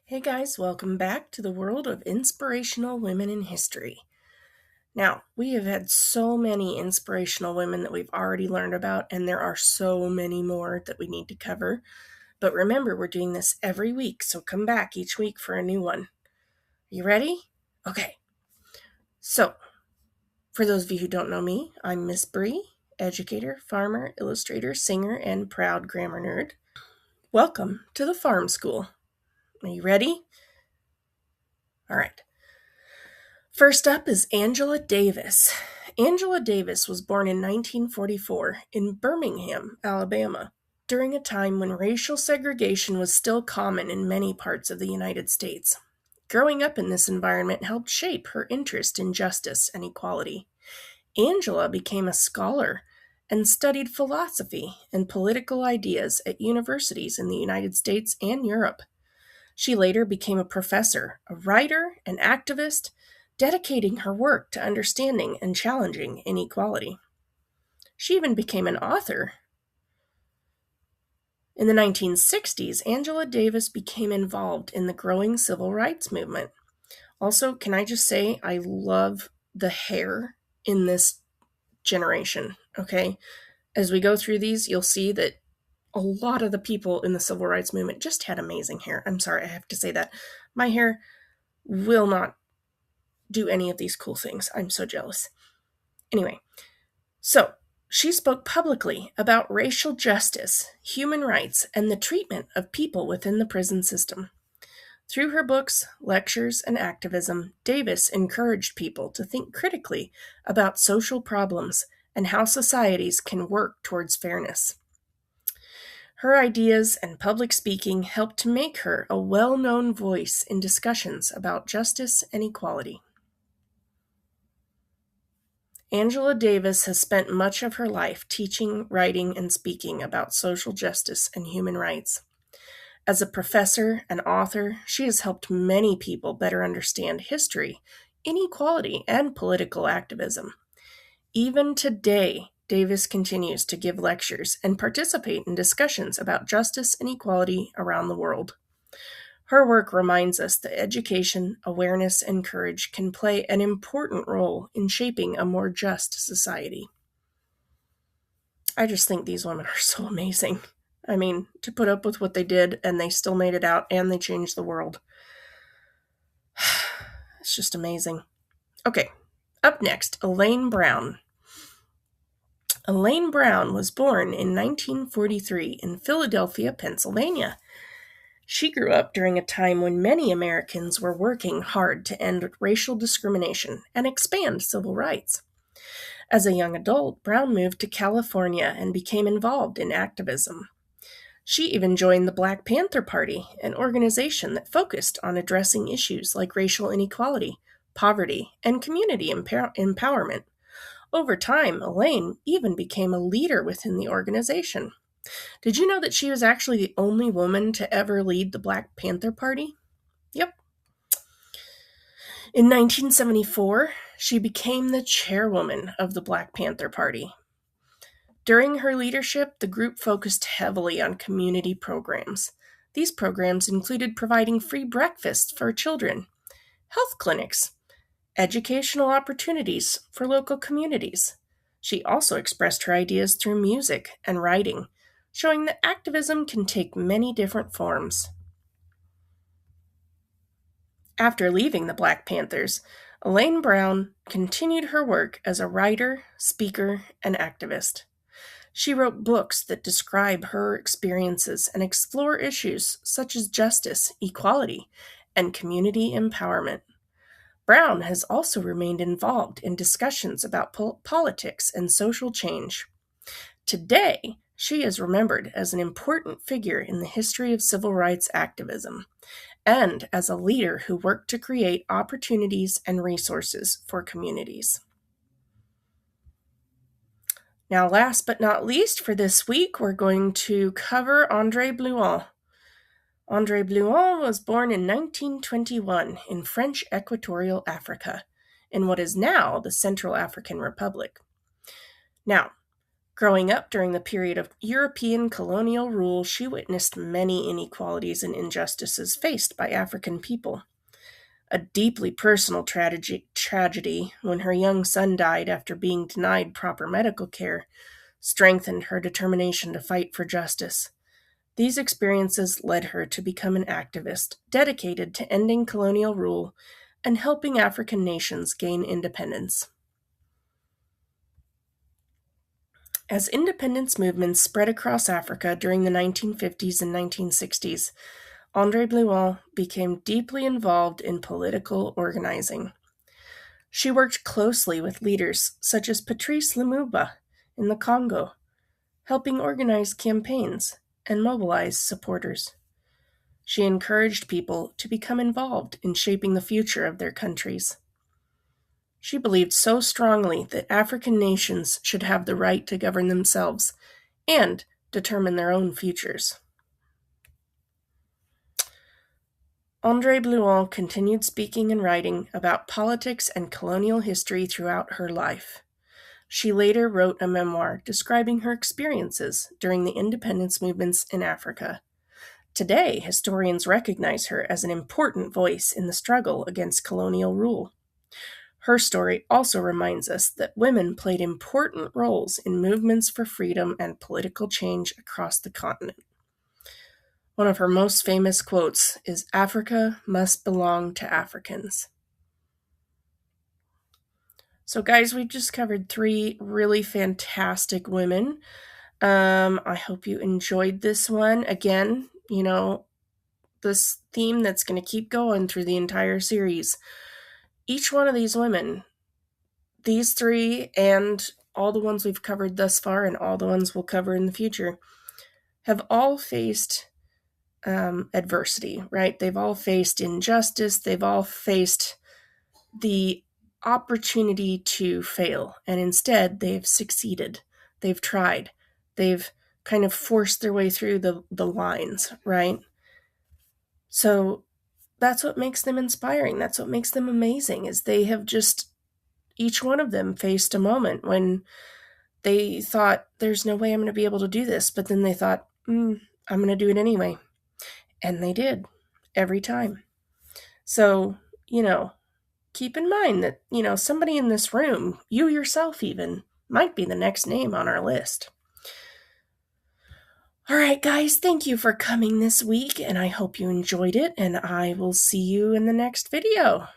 Hey guys, welcome back to the world of inspirational women in history. Now, we have had so many inspirational women that we've already learned about, and there are so many more that we need to cover. But remember, we're doing this every week, so come back each week for a new one. You ready? Okay. So, for those of you who don't know me, I'm Miss Bree, educator, farmer, illustrator, singer, and proud grammar nerd. Welcome to the Farm School. Are you ready? All right. First up is Angela Davis. Angela Davis was born in 1944 in Birmingham, Alabama, during a time when racial segregation was still common in many parts of the United States. Growing up in this environment helped shape her interest in justice and equality. Angela became a scholar and studied philosophy and political ideas at universities in the United States and Europe. She later became a professor, a writer, an activist, dedicating her work to understanding and challenging inequality. She even became an author. In the 1960s, Angela Davis became involved in the growing civil rights movement. Also, can I just say, I love the hair in this generation, okay? As we go through these, you'll see that a lot of the people in the civil rights movement just had amazing hair. I'm sorry, I have to say that. My hair will not do any of these cool things. I'm so jealous. Anyway, so she spoke publicly about racial justice, human rights, and the treatment of people within the prison system. Through her books, lectures, and activism, Davis encouraged people to think critically about social problems and how societies can work towards fairness. Her ideas and public speaking helped to make her a well-known voice in discussions about justice and equality. Angela Davis has spent much of her life teaching, writing, and speaking about social justice and human rights. As a professor and author, she has helped many people better understand history, inequality, and political activism. Even today, Davis continues to give lectures and participate in discussions about justice and equality around the world. Her work reminds us that education, awareness, and courage can play an important role in shaping a more just society. I just think these women are so amazing. I mean, to put up with what they did, and they still made it out, and they changed the world. It's just amazing. Okay, up next, Elaine Brown. Elaine Brown was born in 1943 in Philadelphia, Pennsylvania. She grew up during a time when many Americans were working hard to end racial discrimination and expand civil rights. As a young adult, Brown moved to California and became involved in activism. She even joined the Black Panther Party, an organization that focused on addressing issues like racial inequality, poverty, and community empowerment. Over time, Elaine even became a leader within the organization. Did you know that she was actually the only woman to ever lead the Black Panther Party? Yep. In 1974, she became the chairwoman of the Black Panther Party. During her leadership, the group focused heavily on community programs. These programs included providing free breakfasts for children, health clinics, educational opportunities for local communities. She also expressed her ideas through music and writing, showing that activism can take many different forms. After leaving the Black Panthers, Elaine Brown continued her work as a writer, speaker, and activist. She wrote books that describe her experiences and explore issues such as justice, equality, and community empowerment. Brown has also remained involved in discussions about politics and social change. Today, she is remembered as an important figure in the history of civil rights activism and as a leader who worked to create opportunities and resources for communities. Now, last but not least, for this week, we're going to cover Andrée Blouin. Andrée Blouin was born in 1921 in French Equatorial Africa, in what is now the Central African Republic. Now, Growing up during the period of European colonial rule, she witnessed many inequalities and injustices faced by African people. A deeply personal tragedy when her young son died after being denied proper medical care strengthened her determination to fight for justice. These experiences led her to become an activist dedicated to ending colonial rule and helping African nations gain independence. As independence movements spread across Africa during the 1950s and 1960s, Andrée Blouin became deeply involved in political organizing. She worked closely with leaders such as Patrice Lumumba in the Congo, helping organize campaigns and mobilize supporters. She encouraged people to become involved in shaping the future of their countries. She believed so strongly that African nations should have the right to govern themselves and determine their own futures. Andrée Blouin continued speaking and writing about politics and colonial history throughout her life. She later wrote a memoir describing her experiences during the independence movements in Africa. Today, historians recognize her as an important voice in the struggle against colonial rule. Her story also reminds us that women played important roles in movements for freedom and political change across the continent. One of her most famous quotes is, "Africa must belong to Africans." So, guys, we just covered 3 really fantastic women. I hope you enjoyed this one. Again, this theme that's going to keep going through the entire series. Each one of these women, these 3 and all the ones we've covered thus far and all the ones we'll cover in the future, have all faced adversity, right? They've all faced injustice. They've all faced the opportunity to fail, and instead they've succeeded. They've tried. They've kind of forced their way through the lines, right? So that's what makes them inspiring. That's what makes them amazing, is they have just, each one of them faced a moment when they thought, there's no way I'm going to be able to do this. But then they thought, I'm going to do it anyway. And they did, every time. So, keep in mind that, somebody in this room, you yourself even, might be the next name on our list. All right, guys, thank you for coming this week, and I hope you enjoyed it, and I will see you in the next video.